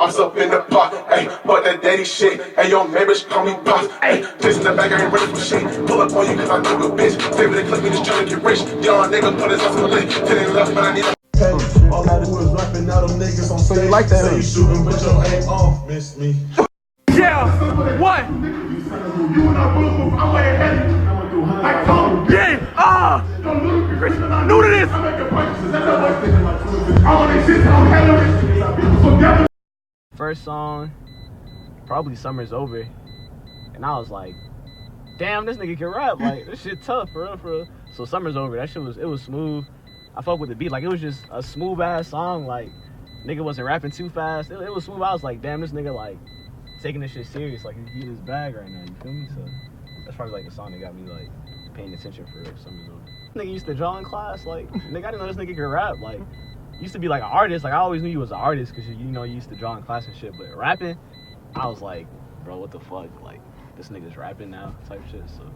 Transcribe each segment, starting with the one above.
I'm up in the pot, ayy, but that daddy shit. Ayy, your neighbors call me boss, ayy. This in the bag, I ain't ready for shit. Pull up on you cause I know the bitch. Baby, they clip me, just tryna get rich. Young nigga put his ass on the list. Till they left, but I need a all I do is rapping, now them niggas on stage. So you like that? Say you shooting, but your aim off. Miss me. Yeah, what? You and I bulletproof, I'm way ahead. I told you. Yeah, new to this. I make the purchases, that's how I think. I want to sit down, handle it. First song, probably Summer's Over. And I was like, damn, this nigga can rap. Like, this shit tough, for real, for real. So Summer's Over, that shit was smooth. I fuck with the beat. Like, it was just a smooth ass song. Like, nigga wasn't rapping too fast. It was smooth. I was like, damn, this nigga, like, taking this shit serious. Like, he's in his bag right now, you feel me? So that's probably like the song that got me like paying attention for Summer's Over. Nigga used to draw in class. Like, nigga, I didn't know this nigga could rap. Like, used to be like an artist. Like, I always knew you was an artist because you know you used to draw in class and shit. But rapping, I was like, bro, what the fuck? Like, this nigga's rapping now, type shit. So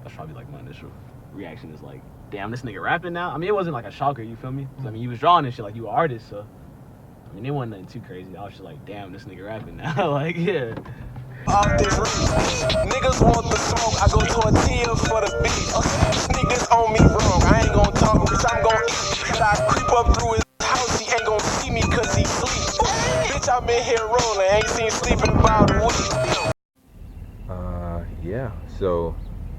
that's probably like my initial reaction is like, damn, this nigga rapping now. I mean, it wasn't like a shocker, you feel me? I mean, you was drawing and shit like you an artist, so I mean, it wasn't nothing too crazy. I was just like, damn, this nigga rapping now. Like, yeah. Off this niggas want the smoke, I go tortillas for the beat. Niggas on me wrong, I ain't gon' talk, bitch, I'm gon' eat. But I creep up through his house, he ain't gon' see me cause he sleep. Bitch, I'm in here rolling, ain't seen sleeping about a week. Yeah, so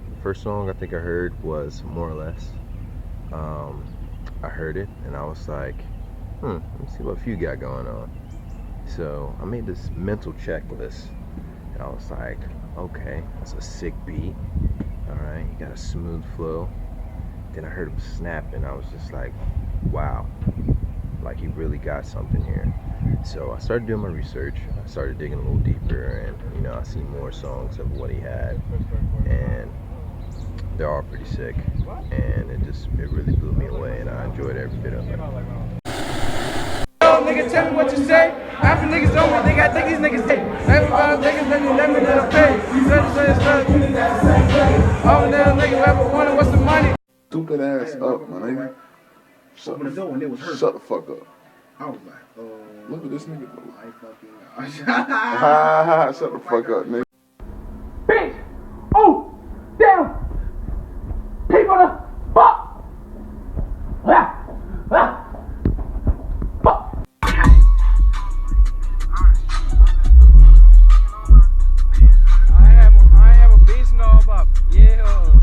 the first song I think I heard was More or Less. I heard it and I was like, let me see what Few got going on. So I made this mental checklist. And I was like, okay, that's a sick beat. All right, you got a smooth flow. Then I heard him snap, and I was just like, wow, like he really got something here. So I started doing my research. I started digging a little deeper, and you know, I see more songs of what he had, and they're all pretty sick. And it really blew me away, and I enjoyed every bit of it. Nigga, tell me what you say. After niggas know what they got, think these niggas say. Niggas let me let them pay. Oh, now nigga, ever wanted what's the money? Stupid ass up, my nigga. Shut the fuck up. I was like, look at this nigga. I fucking Shut the fuck up, nigga. Bitch! Oh! Damn! People the fuck! Fuck! I have a beast and all about. Yeah.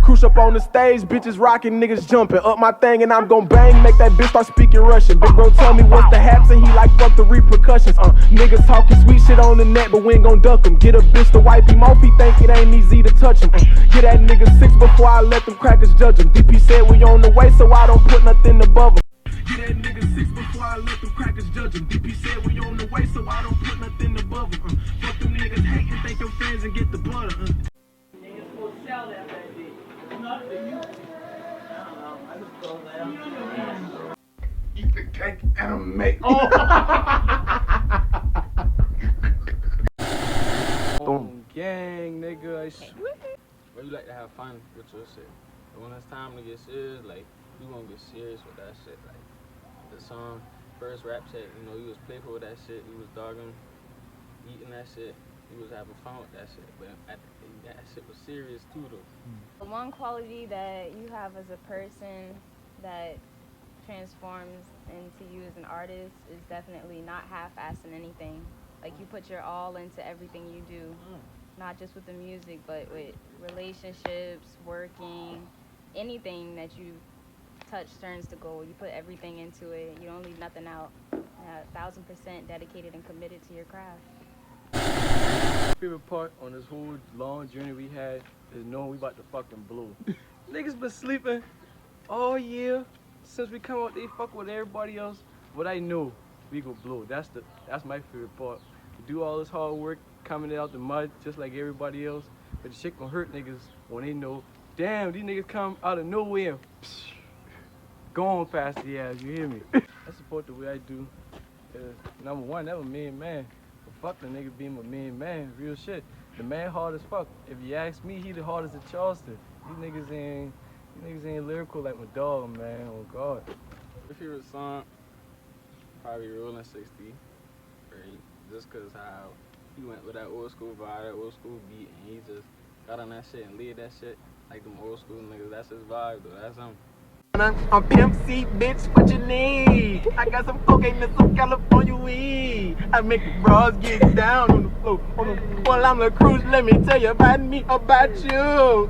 Crucial up on the stage, bitches rocking, niggas jumping. Up my thing and I'm gon' bang, make that bitch start speaking Russian. Big bro tell me what's the haps and he like fuck the repercussions. Niggas talking sweet shit on the net, but we ain't gon' duck him. Get a bitch to wipe him off, he think it ain't easy to touch him. Get that nigga 6 before I let them crackers judge him. DP said we on the way, so I don't put nothing above him. Get that nigga 6 before I let them crackers judge him. DP said we on the way, so I don't put nothing above him. Fuck them niggas hating, think your friends and get the blood. Eat the cake and a make. Gang, nigga, I swear. But you like to have fun with your shit. But when it's time to get serious, like, you gonna get serious with that shit. Like, the song, first rap shit, you know, you was playful with that shit, you was dogging, eating that shit, you was having fun with that shit. But that shit was serious too, though. One quality that you have as a person that transforms into you as an artist is definitely not half-assing anything. Like, you put your all into everything you do, not just with the music, but with relationships, working, anything that you touch turns to gold. You put everything into it. You don't leave nothing out. 1,000% dedicated and committed to your craft. Favorite part on this whole long journey we had is knowing we about to fucking blow. Niggas been sleeping all year since we come out. They fuck with everybody else, but I know we go blow. That's my favorite part. We do all this hard work coming out the mud just like everybody else, but the shit gonna hurt niggas when they know, damn, these niggas come out of nowhere and going past the ass. You hear me? I support the way I do. Number one, that was me and man. Fuck the nigga being my main man, real shit. The man hard as fuck. If you ask me, he the hardest in Charleston. These niggas ain't lyrical like my dog, man. Oh God. My favorite song, probably Rolling 60. right? Just cause how he went with that old school vibe, that old school beat, and he just got on that shit and lead that shit like them old school niggas. That's his vibe, though. That's him. I'm Pimp C, bitch, what you need? I got some cocaine and some California weed. I make the bras get down on the floor. Well, I'm the cruise, let me tell you about me, about you.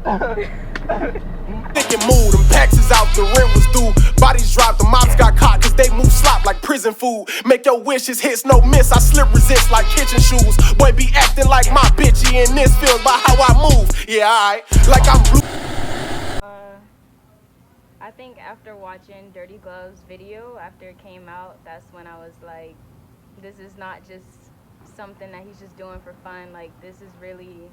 Thinking mood, them taxes out, the rent was due. Bodies dropped, the mops got caught cause they move slop like prison food. Make your wishes, hits no miss, I slip resist like kitchen shoes. Boy be acting like my bitchy in this feels by how I move. Yeah, alright, like I'm blue. I think after watching Dirty Gloves video, after it came out, that's when I was like, this is not just something that he's just doing for fun. Like, this is really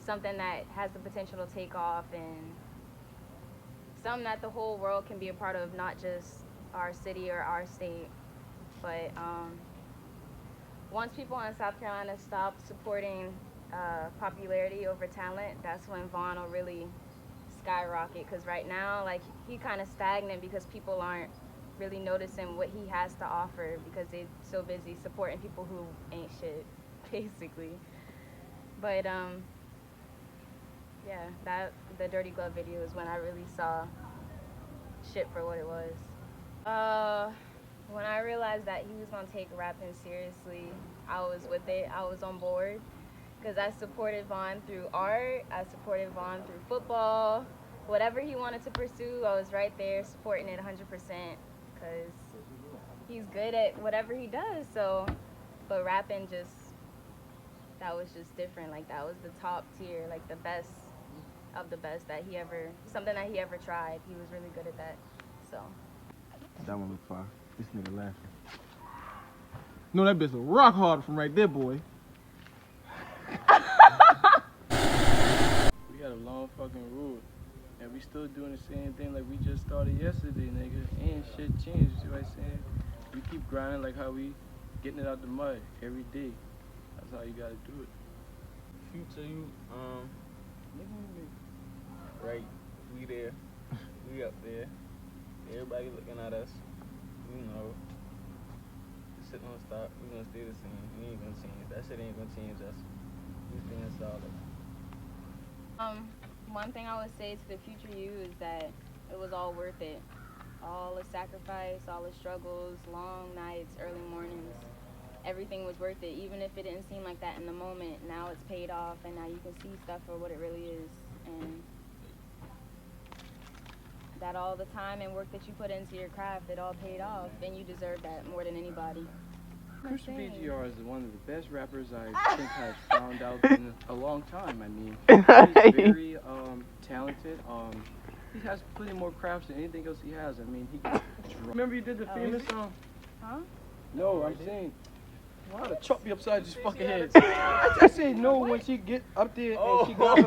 something that has the potential to take off and something that the whole world can be a part of, not just our city or our state. But once people in South Carolina stop supporting popularity over talent, that's when Vaughn will really skyrocket. Because right now, like, he kind of stagnant because people aren't really noticing what he has to offer because they're so busy supporting people who ain't shit, basically. But yeah, the Dirty Glove video is when I really saw shit for what it was. When I realized that he was gonna take rapping seriously, I was with it. I was on board because I supported Vaughn through art. I supported Vaughn through football. Whatever he wanted to pursue, I was right there supporting it 100% because he's good at whatever he does. So, but rapping that was just different. Like, that was the top tier, like the best of the best something that he ever tried. He was really good at that. So. That one look fire. This nigga laughing. No, that bitch a rock hard from right there, boy. We got a long fucking road, and we still doing the same thing like we just started yesterday, nigga. Ain't shit changed, you see what I'm saying? We keep grinding like how we getting it out the mud every day. That's how you gotta do it. Future you, right, we there, we up there. Everybody looking at us, you know. This shit don't stop. We gonna stay the same. We ain't gonna change. That shit ain't gonna change us. We staying solid. One thing I would say to the future you is that it was all worth it. All the sacrifice, all the struggles, long nights, early mornings. Everything was worth it, even if it didn't seem like that in the moment. Now it's paid off, and now you can see stuff for what it really is. And that all the time and work that you put into your craft, it all paid off, and you deserve that more than anybody. CrucialBGR is one of the best rappers I think I've found out in a long time. I mean, he's very talented. He has plenty more crafts than anything else he has. I mean, he can remember you did the famous song? Huh? No, I'm saying, why to chop me upside this fucking head? I say no when she get up there and she goes.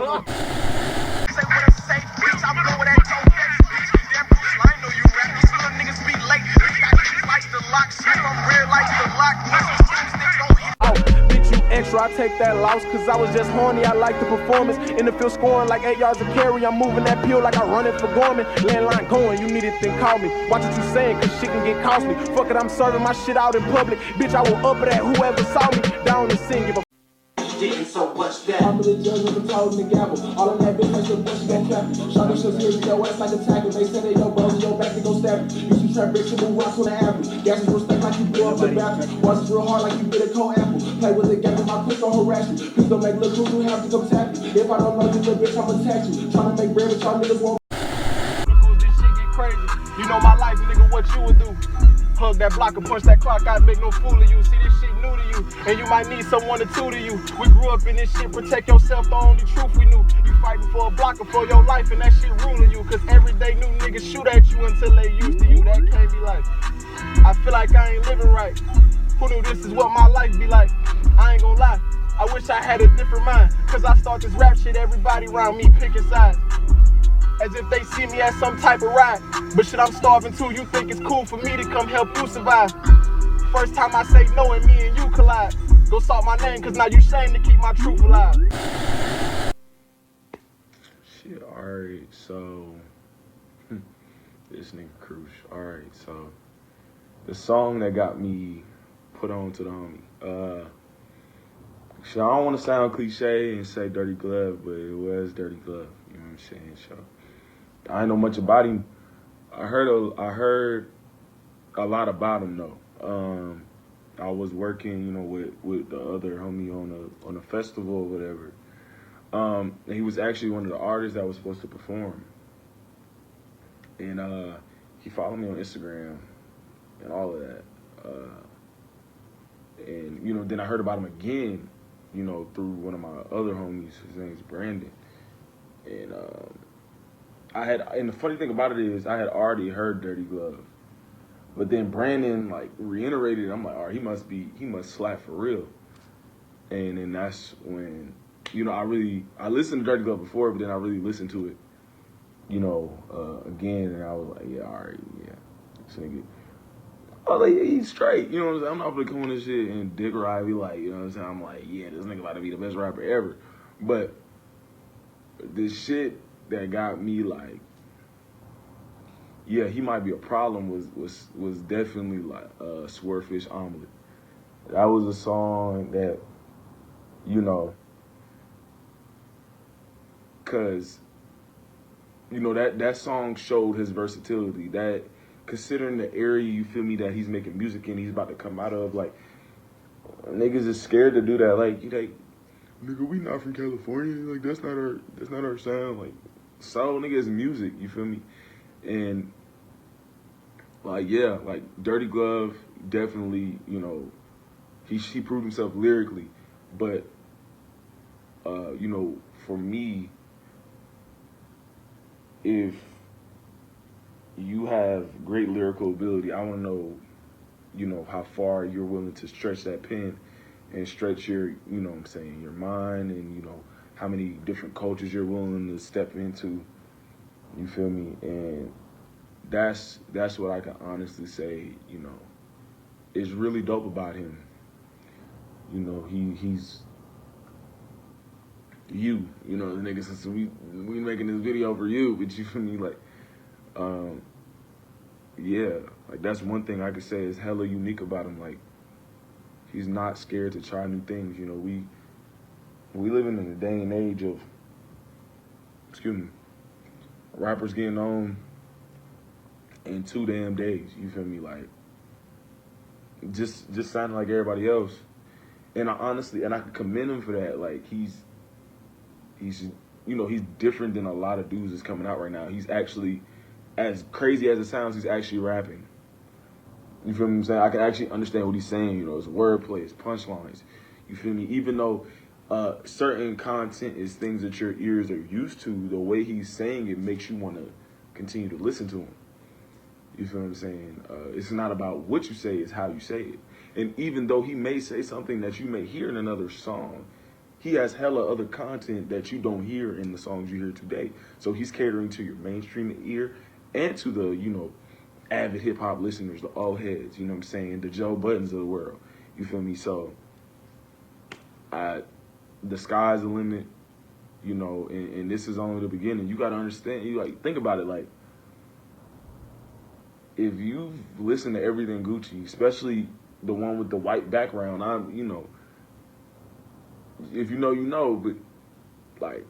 Bitch, you extra, I take that loss cause I was just horny, I like the performance. In the field scoring like 8 yards of carry, I'm moving that pill like I run it for Gorman. Landline going, you need it, then call me. Watch what you saying cause shit can get costly. Fuck it, I'm serving my shit out in public. Bitch, I will up it at whoever saw me. Down and sing, give a so much that I'm the judge of the told the gavel. All of that bitch, that's the bush, gon' clap it. Shot the shit here, your ass like a tackle. They said they your bros, your back, they gon' stab it. You should trap bricks and move rocks on the apple. Gas is respect like you blew up the bathroom. Watch this real hard like you did a cold apple. Play with the game if I quick on harass you. Please don't make little crew, you have to come tap you. If I don't know you, little bitch, I'ma attack you. Tryna make bread, but y'all niggas won't. This shit get crazy. You know my life, nigga, what you would do. Hug that block and punch that clock, I make no fool of you. See this shit new to you, and you might need someone to tutor you. We grew up in this shit, protect yourself, the only truth we knew. You fighting for a blocker for your life, and that shit ruling you. Cause every day new niggas shoot at you until they used to you. That can't be life. I feel like I ain't living right. Who knew this is what my life be like? I ain't gonna lie, I wish I had a different mind. Cause I start this rap shit, everybody around me picking sides. As if they see me as some type of ride. But shit, I'm starving too. You think it's cool for me to come help you survive? First time I say no and me and you collide. Go salt my name, cause now you shame to keep my truth alive. Shit, alright, so this nigga Crucial. Alright, so the song that got me put on to the homie. So I don't want to sound cliche and say Dirty Glove, but it was Dirty Glove. You know what I'm saying? So I didn't know much about him. I heard a lot about him though. I was working, you know, with the other homie on a festival or whatever. And he was actually one of the artists that was supposed to perform. And he followed me on Instagram and all of that. And, you know, then I heard about him again, you know, through one of my other homies. His name's Brandon. And and the funny thing about it is I had already heard Dirty Glove. But then Brandon, like, reiterated it. I'm like, all right, he must slap for real. And then that's when, you know, I listened to Dirty Glove before, but then I really listened to it, you know, again, and I was like, yeah, all right, yeah, this nigga. I was like, yeah, he's straight, you know what I'm saying? I'm not gonna come on this shit and dick ride, be like, you know what I'm saying? I'm like, yeah, this nigga about to be the best rapper ever. But the shit that got me like, yeah, he might be a problem was definitely like Swordfish Omelet. That was a song that, you know, cause, you know, that song showed his versatility. That, considering the area, you feel me, that he's making music in, he's about to come out of, like, niggas is scared to do that. Like, you like, nigga, we not from California. Like, that's not our sound. Like, soul, nigga, is music. You feel me? And like, yeah, like Dirty Glove definitely, you know, he proved himself lyrically, but you know, for me, if you have great lyrical ability, I want to know, you know, how far you're willing to stretch that pen and stretch your, you know what I'm saying, your mind, and, you know, how many different cultures you're willing to step into. You feel me? And that's what I can honestly say, you know, is really dope about him. You know, he's you know, the nigga, since we making this video for you, but you feel me, like, yeah, like, that's one thing I could say is hella unique about him. Like, he's not scared to try new things. You know, we living in a day and age of, rappers getting on in 2 damn days. You feel me? Like, just sounding like everybody else. And I can commend him for that. Like, he's you know, he's different than a lot of dudes that's coming out right now. He's actually, as crazy as it sounds, he's actually rapping. You feel me? I'm saying? I can actually understand what he's saying. You know, his wordplay, his punchlines. You feel me? Even though certain content is things that your ears are used to, the way he's saying it makes you want to continue to listen to him. You feel what I'm saying? It's not about what you say, it's how you say it. And even though he may say something that you may hear in another song, he has hella other content that you don't hear in the songs you hear today. So he's catering to your mainstream ear and to the, you know, avid hip-hop listeners, the old heads, you know what I'm saying, the Joe Buttons of the world. You feel me? So the sky's the limit, you know, and this is only the beginning. You got to understand, you like, think about it, like, if you've listened to Everything Gucci, especially the one with the white background, you know, if you know, you know, but like,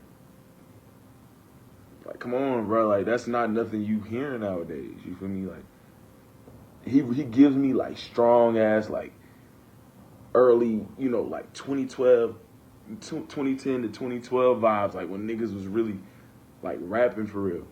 come on, bro, like, that's not nothing you hearing nowadays. You feel me? Like, he gives me like strong ass, like, early, you know, like 2010 to 2012 vibes, like when niggas was really like rapping for real.